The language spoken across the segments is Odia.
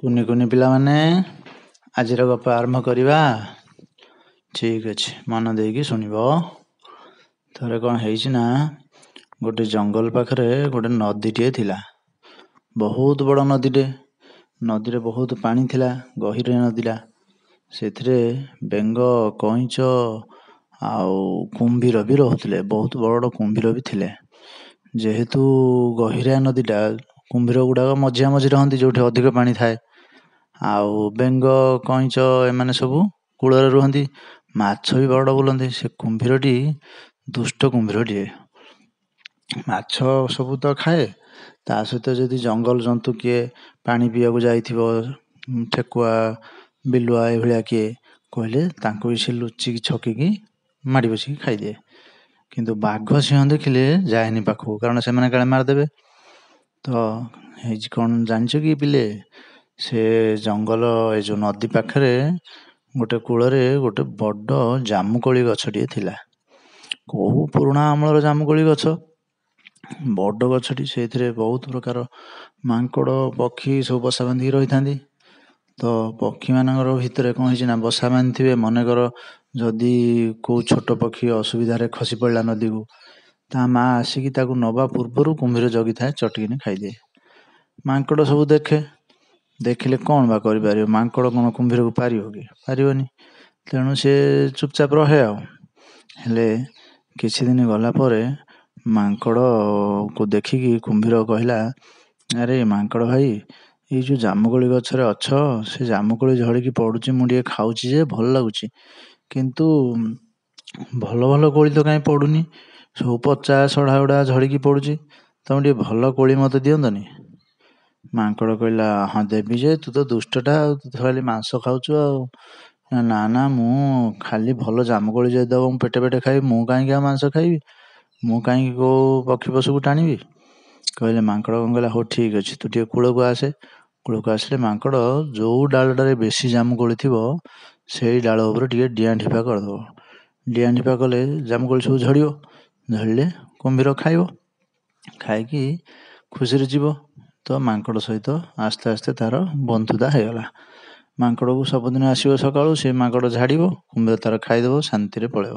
କୁନି କୁନି ପିଲାମାନେ ଆଜିର ଗପ ଆରମ୍ଭ କରିବା। ଠିକ୍ ଅଛି, ମନ ଦେଇକି ଶୁଣିବ। ଥରେ କ'ଣ ହେଇଛି ନା, ଗୋଟେ ଜଙ୍ଗଲ ପାଖରେ ଗୋଟେ ନଦୀଟିଏ ଥିଲା। ବହୁତ ବଡ଼ ନଦୀଟେ। ନଦୀରେ ବହୁତ ପାଣି ଥିଲା, ଗହୀର ନଦୀଟା। ସେଥିରେ ବେଙ୍ଗ, କଇଁଚ ଆଉ କୁମ୍ଭୀର ବି ରହୁଥିଲେ। ବହୁତ ବଡ଼ ବଡ଼ କୁମ୍ଭୀର ବି ଥିଲେ। ଯେହେତୁ ଗହୀରିଆ ନଦୀଟା, କୁମ୍ଭୀର ଗୁଡ଼ାକ ମଝିଆ ମଝି ରହନ୍ତି ଯେଉଁଠି ଅଧିକ ପାଣି ଥାଏ। ଆଉ ବେଙ୍ଗ, କଇଁଚ ଏମାନେ ସବୁ କୂଳରେ ରୁହନ୍ତି। ମାଛ ବି ବଡ଼ ବୁଲନ୍ତି। ସେ କୁମ୍ଭୀରଟି ଦୁଷ୍ଟ କୁମ୍ଭୀରଟିଏ। ମାଛ ସବୁ ତ ଖାଏ, ତା ସହିତ ଯଦି ଜଙ୍ଗଲ ଜନ୍ତୁ କିଏ ପାଣି ପିଇବାକୁ ଯାଇଥିବ, ଠେକୁଆ, ବିଲୁଆ ଏଭଳିଆ କିଏ କହିଲେ ତାଙ୍କୁ ବି ସେ ଲୁଚିକି ଛକିକି ମାଡ଼ି ବସିକି ଖାଇଦିଏ। କିନ୍ତୁ ବାଘ, ସିଂହ ଦେଖିଲେ ଯାଏନି ପାଖକୁ, କାରଣ ସେମାନେ କାଳେ ମାରିଦେବେ। ତ ହେଇଛି କ'ଣ ଜାଣିଛ କି ପିଲେ? ସେ ଜଙ୍ଗଲ ଏ ଯେଉଁ ନଦୀ ପାଖରେ ଗୋଟେ କୂଳରେ ଗୋଟେ ବଡ଼ ଜାମୁକୋଳି ଗଛଟିଏ ଥିଲା। କୋଉ ପୁରୁଣା ଅମଳର ଜାମୁକୋଳି ଗଛ, ବଡ଼ ଗଛଟି। ସେଇଥିରେ ବହୁତ ପ୍ରକାର ମାଙ୍କଡ଼, ପକ୍ଷୀ ସବୁ ବସା ବାନ୍ଧିକି ରହିଥାନ୍ତି। ତ ପକ୍ଷୀମାନଙ୍କର ଭିତରେ କ'ଣ ହେଇଛି ନା, ବସା ବାନ୍ଧିଥିବେ। ମନେକର ଯଦି କେଉଁ ଛୋଟ ପକ୍ଷୀ ଅସୁବିଧାରେ ଖସି ପଡ଼ିଲା ନଦୀକୁ, ତା ମା ଆସିକି ତାକୁ ନେବା ପୂର୍ବରୁ କୁମ୍ଭୀର ଜଗିଥାଏ, ଚଟିକିନି ଖାଇଦିଏ। ମାଙ୍କଡ଼ ସବୁ ଦେଖିଲେ କ'ଣ ବା କରିପାରିବ? ମାଙ୍କଡ଼ କ'ଣ କୁମ୍ଭୀରକୁ ପାରିବ କି? ପାରିବନି। ତେଣୁ ସେ ଚୁପଚାପ ରହେ ଆଉ। ହେଲେ କିଛି ଦିନ ଗଲା ପରେ ମାଙ୍କଡ଼କୁ ଦେଖିକି କୁମ୍ଭୀର କହିଲା, ଆରେ ମାଙ୍କଡ଼ ଭାଇ, ଏଇ ଯେଉଁ ଜାମୁକୋଳି ଗଛରେ ଅଛ, ସେ ଜାମୁକୋଳି ଝଡ଼ିକି ପଡ଼ୁଛି, ମୁଁ ଟିକେ ଖାଉଛି ଯେ ଭଲ ଲାଗୁଛି। କିନ୍ତୁ ଭଲ ଭଲ କୋଳି ତ କାହିଁ ପଡ଼ୁନି, ସବୁ ପଚା ସଢ଼ା ଗୁଡ଼ା ଝଡ଼ିକି ପଡ଼ୁଛି। ତୁମେ ଟିକେ ଭଲ କୋଳି ମୋତେ ଦିଅନ୍ତନି? ମାଙ୍କଡ଼ କହିଲା, ହଁ ଦେବି ଯେ, ତୁ ତ ଦୁଷ୍ଟଟା ଆଉ, ତୁ ତ ଖାଲି ମାଂସ ଖାଉଛୁ ଆଉ। ନା ନା, ମୁଁ ଖାଲି ଭଲ ଜାମୁକୋଳି ଯଦି ଦେବ ମୁଁ ପେଟେ ପେଟେ ଖାଇବି, ମୁଁ କାହିଁକି ଆଉ ମାଂସ ଖାଇବି? ମୁଁ କାହିଁକି କେଉଁ ପକ୍ଷୀ ପଶୁକୁ ଟାଣିବି? କହିଲେ ମାଙ୍କଡ଼ କ'ଣ କହିଲା, ହଉ ଠିକ୍ ଅଛି, ତୁ ଟିକେ କୂଳକୁ ଆସେ। କୂଳକୁ ଆସିଲେ ମାଙ୍କଡ଼ ଯେଉଁ ଡାଳଟାରେ ବେଶୀ ଜାମୁକୋଳି ଥିବ, ସେଇ ଡାଳ ଉପରେ ଟିକେ ଡିଆଁ ଢିପା କରିଦେବ। ଡିଆଁ ଢିପା କଲେ ଜାମୁକୋଳି ସବୁ ଝଡ଼ିବ। ଝଡ଼ିଲେ କୁମ୍ଭୀର ଖାଇବ, ଖାଇକି ଖୁସିରେ ଯିବ। ତ ମାଙ୍କଡ଼ ସହିତ ଆସ୍ତେ ଆସ୍ତେ ତାର ବନ୍ଧୁତା ହେଇଗଲା। ମାଙ୍କଡ଼କୁ ସବୁଦିନ ଆସିବ ସକାଳୁ, ସେ ମାଙ୍କଡ଼ ଝାଡ଼ିବ, କୁମ୍ଭୀର ତାର ଖାଇଦେବ, ଶାନ୍ତିରେ ପଳେଇବ।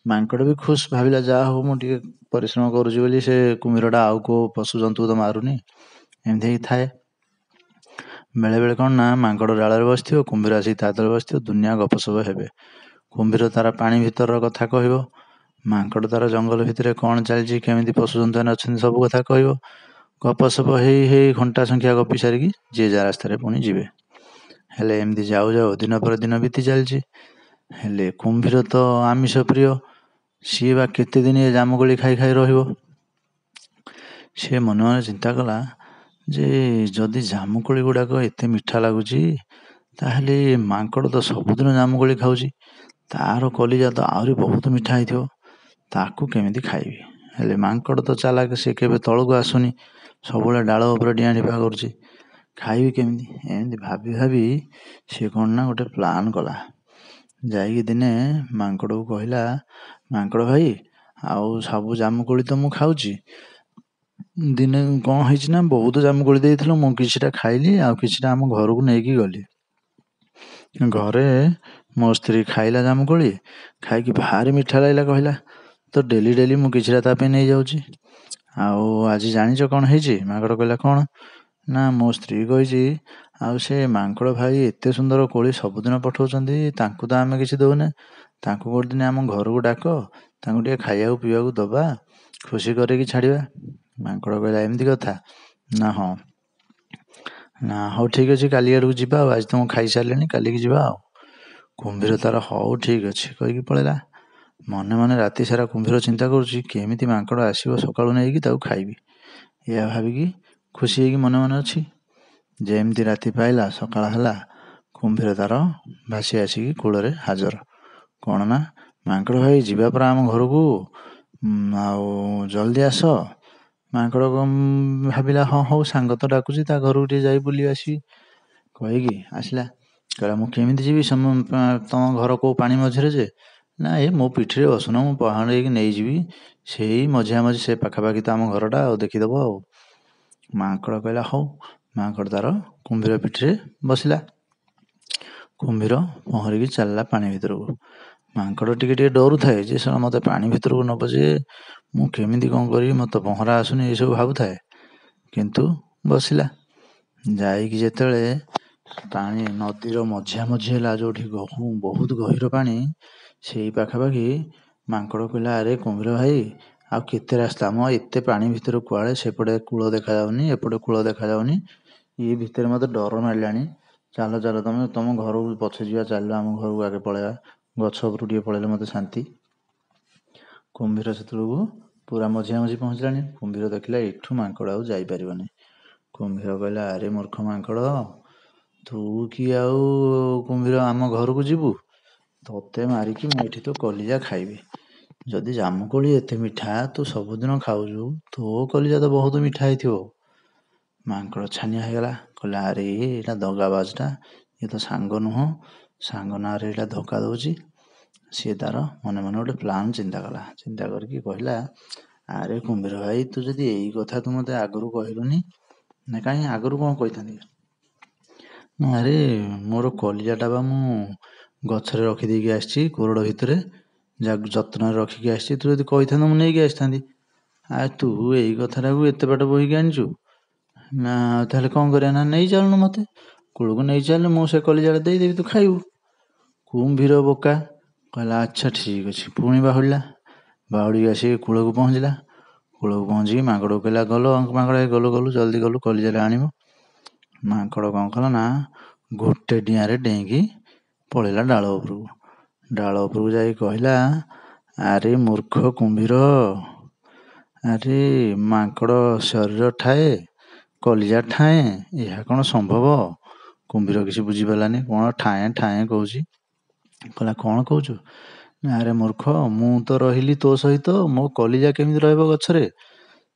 ମାଙ୍କଡ଼ ବି ଖୁସ, ଭାବିଲା ଯାହା ହଉ ମୁଁ ଟିକେ ପରିଶ୍ରମ କରୁଛି ବୋଲି ସେ କୁମ୍ଭୀରଟା ଆଉ କେଉଁ ପଶୁ ଜନ୍ତୁକୁ ତ ମାରୁନି। ଏମିତି ହେଇକି ଥାଏ। ବେଳେବେଳେ କ'ଣ ନା, ମାଙ୍କଡ଼ ଡାଳରେ ବସିଥିବ, କୁମ୍ଭୀର ଆସିକି ତା ତଳେ ବସିଥିବ, ଦୁନିଆ ଗପସପ ହେବେ। କୁମ୍ଭୀର ତାର ପାଣି ଭିତରର କଥା କହିବ, ମାଙ୍କଡ଼ ତାର ଜଙ୍ଗଲ ଭିତରେ କ'ଣ ଚାଲିଛି, କେମିତି ପଶୁ ଜନ୍ତୁ ମାନେ ଅଛନ୍ତି, ସବୁ କଥା କହିବ। ଗପସପ ହେଇ ହେଇ ଘଣ୍ଟା ସଂଖ୍ୟା ଗପି ସାରିକି ଯିଏ ଯା ରାସ୍ତାରେ ପୁଣି ଯିବେ। ହେଲେ ଏମିତି ଯାଉ ଯାଉ ଦିନ ପରେ ଦିନ ବିତି ଚାଲିଛି। ହେଲେ କୁମ୍ଭୀର ତ ଆମିଷ ପ୍ରିୟ, ସିଏ ବା କେତେ ଦିନ ଏ ଜାମୁକୋଳି ଖାଇ ଖାଇ ରହିବ? ସିଏ ମନେ ମନେ ଚିନ୍ତା କଲା ଯେ ଯଦି ଜାମୁକୋଳି ଗୁଡ଼ାକ ଏତେ ମିଠା ଲାଗୁଛି, ତାହେଲେ ମାଙ୍କଡ଼ ତ ସବୁଦିନ ଜାମୁକୋଳି ଖାଉଛି, ତାର କଲିଜା ତ ଆହୁରି ବହୁତ ମିଠା ହେଇଥିବ, ତାକୁ କେମିତି ଖାଇବି? ହେଲେ ମାଙ୍କଡ଼ ତ ଚାଲାକ, ସେ କେବେ ତଳକୁ ଆସୁନି, ସବୁବେଳେ ଡାଳ ଉପରେ ଡିଆଁ ଢିପା କରୁଛି, ଖାଇବି କେମିତି? ଏମିତି ଭାବି ଭାବି ସେ କ'ଣ ନା ଗୋଟେ ପ୍ଲାନ୍ କଲା। ଯାଇକି ଦିନେ ମାଙ୍କଡ଼କୁ କହିଲା, ମାଙ୍କଡ଼ ଭାଇ, ଆଉ ସବୁ ଜାମୁକୋଳି ତ ମୁଁ ଖାଉଛି, ଦିନେ କ'ଣ ହେଇଛି ନା, ବହୁତ ଜାମୁକୋଳି ଦେଇଥିଲ, ମୁଁ କିଛିଟା ଖାଇଲି, ଆଉ କିଛିଟା ଆମ ଘରକୁ ନେଇକି ଗଲି। ଘରେ ମୋ ସ୍ତ୍ରୀ ଖାଇଲା ଜାମୁକୋଳି, ଖାଇକି ଭାରି ମିଠା ଲାଗିଲା, କହିଲା ତ ଡେଲି ଡେଲି ମୁଁ କିଛିଟା ତା ପାଇଁ ନେଇଯାଉଛି। ଆଉ ଆଜି ଜାଣିଛ କ'ଣ ହେଇଛି? ମାଙ୍କଡ଼ କହିଲା, କ'ଣ? ନା, ମୋ ସ୍ତ୍ରୀ କହିଛି, ଆଉ ସେ ମାଙ୍କଡ଼ ଭାଇ ଏତେ ସୁନ୍ଦର କୋଳି ସବୁଦିନ ପଠାଉଛନ୍ତି, ତାଙ୍କୁ ତ ଆମେ କିଛି ଦେଉନେ, ତାଙ୍କୁ ଗୋଟେ ଦିନ ଆମ ଘରକୁ ଡାକ, ତାଙ୍କୁ ଟିକେ ଖାଇବାକୁ ପିଇବାକୁ ଦେବା, ଖୁସି କରିକି ଛାଡ଼ିବା। ମାଙ୍କଡ଼ କହିଲା, ଏମିତି କଥା? ନା, ହଁ। ନା, ହଉ ଠିକ୍ ଅଛି, କାଲି ଆଡ଼କୁ ଯିବା ଆଉ, ଆଜି ତ ମୁଁ ଖାଇସାରିଲିଣି, କାଲିକି ଯିବା ଆଉ। କୁମ୍ଭୀର ତାର ହଉ ଠିକ୍ ଅଛି କହିକି ପଳେଇଲା। ମନେ ମନେ ରାତି ସାରା କୁମ୍ଭୀର ଚିନ୍ତା କରୁଛି, କେମିତି ମାଙ୍କଡ଼ ଆସିବ ସକାଳୁ ନେଇକି ତାକୁ ଖାଇବି। ଏହା ଭାବିକି ଖୁସି ହେଇକି ମନେ ମନେ ଅଛି। ଯେମିତି ରାତି ପାଇଲା, ସକାଳ ହେଲା, କୁମ୍ଭୀର ତାର ଭାସି ଆସିକି କୂଳରେ ହାଜର। କ'ଣ ନା, ମାଙ୍କଡ଼ ଭାଇ ଯିବା ପରା ଆମ ଘରକୁ, ଆଉ ଜଲ୍ଦି ଆସ। ମାଙ୍କଡ଼ ଭାବିଲା, ହଁ ହଉ, ସାଙ୍ଗ ତ ଡାକୁଛି, ତା ଘରକୁ ଟିକେ ଯାଇ ବୁଲି ଆସିବି କହିକି ଆସିଲା। କହିଲା, ମୁଁ କେମିତି ଯିବି? ତମ ଘର କେଉଁ ପାଣି ମଝିରେ ଯେ? ନା, ଏ ମୋ ପିଠିରେ ବସୁନ, ମୁଁ ପହଁରେଇକି ନେଇଯିବି, ସେଇ ମଝିଆ ମଝି, ସେ ପାଖାପାଖି ତ ଆମ ଘରଟା, ଆଉ ଦେଖିଦେବ ଆଉ। ମାଙ୍କଡ଼ କହିଲା, ହଉ ମାଙ୍କଡ଼ ତାର କୁମ୍ଭୀର ପିଠିରେ ବସିଲା। କୁମ୍ଭୀର ପହଁରିକି ଚାଲିଲା ପାଣି ଭିତରକୁ। ମାଙ୍କଡ଼ ଟିକେ ଟିକେ ଡରୁଥାଏ ଯେ ଶଳା ମୋତେ ପାଣି ଭିତରକୁ ନେବ ଯେ ମୁଁ କେମିତି କ'ଣ କରିବି, ମୋତେ ପହଁରା ଆସୁନି, ଏସବୁ ଭାବୁଥାଏ। କିନ୍ତୁ ବସିଲା। ଯାଇକି ଯେତେବେଳେ ପାଣି ନଦୀର ମଝିଆମଝି ହେଲା, ଯେଉଁଠି ବହୁତ ଗଭୀର ପାଣି, ସେଇ ପାଖାପାଖି ମାଙ୍କଡ଼ କହିଲା, ଆରେ କୁମ୍ଭୀର ଭାଇ, ଆଉ କେତେ ରାସ୍ତା, ମ ଏତେ ପାଣି ଭିତରେ କୁଆଡ଼େ, ସେପଟେ କୂଳ ଦେଖାଯାଉନି, ଏପଟେ କୂଳ ଦେଖାଯାଉନି, ଇଏ ଭିତରେ ମୋତେ ଡର ମାଡ଼ିଲାଣି। ଚାଲ ଚାଲ, ତମ ଘରକୁ ପଛେ ଯିବା, ଚାଲ ଆମ ଘରକୁ ଆଗେ ପଳେଇବା, ଗଛ ଉପରକୁ ଟିକେ ପଳେଇଲେ ମୋତେ ଶାନ୍ତି। କୁମ୍ଭୀର ସେତେବେଳକୁ ପୁରା ମଝିଆମଝି ପହଞ୍ଚିଲାଣି। କୁମ୍ଭୀର ଦେଖିଲା ଏଠୁ ମାଙ୍କଡ଼ ଆଉ ଯାଇପାରିବନି। କୁମ୍ଭୀର କହିଲା, ଆରେ ମୂର୍ଖ ମାଙ୍କଡ଼, ତୁ କି ଆଉ କୁମ୍ଭୀର ଆମ ଘରକୁ ଯିବୁ? ତୋତେ ମାରିକି ମୁଁ ଏଠି ତୋ କଲିଜା ଖାଇବି। ଯଦି ଜାମୁକୋଳି ଏତେ ମିଠା ତୁ ସବୁଦିନ ଖାଉଛୁ, ତୋ କଲିଜା ତ ବହୁତ ମିଠା ହେଇଥିବ। ମାଙ୍କଡ଼ ଛାନିଆ ହେଇଗଲା। କହିଲା, ଆରେ ଏଇଟା ଦଗାବାଜଟା, ଇଏ ତ ସାଙ୍ଗ ନୁହଁ, ସାଙ୍ଗ ନାଁରେ ଏଇଟା ଧୋକା ଦେଉଛି। ସିଏ ତାର ମନେ ମନେ ଗୋଟେ ପ୍ଲାନ୍ ଚିନ୍ତା କଲା। ଚିନ୍ତା କରିକି କହିଲା, ଆରେ କୁମ୍ଭୀର ଭାଇ, ତୁ ଯଦି ଏଇ କଥା ତୁ ମୋତେ ଆଗରୁ କହିଲୁନି। ନା କାହିଁ ଆଗରୁ କ'ଣ କହିଥାନ୍ତି? ନା ଆରେ ମୋର କଲିଜାଟା ବା ମୁଁ ଗଛରେ ରଖିଦେଇକି ଆସିଛି, କୋରଡ଼ ଭିତରେ, ଯାକୁ ଯତ୍ନରେ ରଖିକି ଆସିଛି। ତୁ ଯଦି କହିଥାନ୍ତୁ ମୁଁ ନେଇକି ଆସିଥାନ୍ତି। ଆଉ ତୁ ଏଇ କଥାଟାକୁ ଏତେ ବାଟ ବୋହିକି ଆଣିଛୁ। ନା ତାହେଲେ କ'ଣ କରିବା? ନା ନେଇ ଚାଲୁନୁ, ମୋତେ କୂଳକୁ ନେଇ ଚାଲିଲେ ମୁଁ ସେ କଲିଜାଟା ଦେଇଦେବି, ତୁ ଖାଇବୁ। କୁମ୍ଭୀର ବୋକା କହିଲା, ଆଚ୍ଛା ଠିକ୍ ଅଛି। ପୁଣି ବାହୁଡ଼ିକି ଆସିକି କୂଳକୁ ପହଞ୍ଚିଲା। କୂଳକୁ ପହଞ୍ଚିକି ମାଙ୍କଡ଼କୁ କହିଲା, ଗଲ ମାଙ୍କଡ଼ ଭାଇ, ଗଲୁ ଜଲ୍ଦି ଗଲୁ, କଲିଜାଟା ଆଣିବ। ମାଙ୍କଡ଼ କ'ଣ କଲା ନା ଗୋଟେ ଡିଆଁରେ ଡେଇଁକି ପଳେଇଲା ଡାଳ ଉପରକୁ। ଡାଳ ଉପରକୁ ଯାଇକି କହିଲା, ଆରେ ମୂର୍ଖ କୁମ୍ଭୀର, ଆରେ ମାଙ୍କଡ଼ ଶରୀର ଠାଏ, କଲିଜା ଠାଏ, ଏହା କ'ଣ ସମ୍ଭବ? କୁମ୍ଭୀର କିଛି ବୁଝିପାରିଲାନି, କ'ଣ ଠାଏଁ ଠାଏଁ କହୁଛି। କହିଲା, କ'ଣ କହୁଛୁ? ଆରେ ମୂର୍ଖ, ମୁଁ ତ ରହିଲି ତୋ ସହିତ, ମୋ କଲିଜା କେମିତି ରହିବ ଗଛରେ?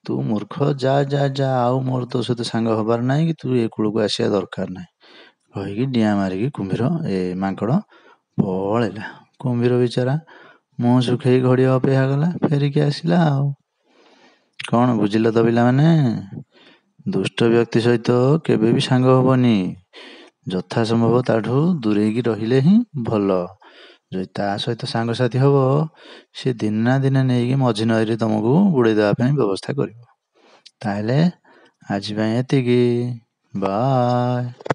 ତୁ ମୂର୍ଖ, ଯା ଯା ଯା, ଆଉ ମୋର ତୋ ସହିତ ସାଙ୍ଗ ହବାର ନାହିଁ, କି ତୁ ଏ କୂଳକୁ ଆସିବା ଦରକାର ନାହିଁ। କହିକି ଡିଆଁ ମାରିକି ମାଙ୍କଡ଼ ପଳେଇଲା। କୁମ୍ଭୀର ବିଚାରା ମୁହଁ ଶୁଖେଇ ଘଡ଼ିଆ ଅପେକ୍ଷା କଲା, ଫେରିକି ଆସିଲା। ଆଉ କ'ଣ ବୁଝିଲ ତ ପିଲାମାନେ? ଦୁଷ୍ଟ ବ୍ୟକ୍ତି ସହିତ କେବେ ବି ସାଙ୍ଗ ହବନି। ଯଥା ସମ୍ଭବ ତାଠୁ ଦୂରେଇକି ରହିଲେ ହିଁ ଭଲ। ଯଦି ତା ସହିତ ସାଙ୍ଗସାଥି ହବ, ସେ ଦିନେ ନା ଦିନେ ନେଇକି ମଝି ନଈରେ ତମକୁ ବୁଡ଼େଇ ଦେବା ପାଇଁ ବ୍ୟବସ୍ଥା କରିବ। ତାହେଲେ ଆଜି ପାଇଁ ଏତିକି। ବାଏ।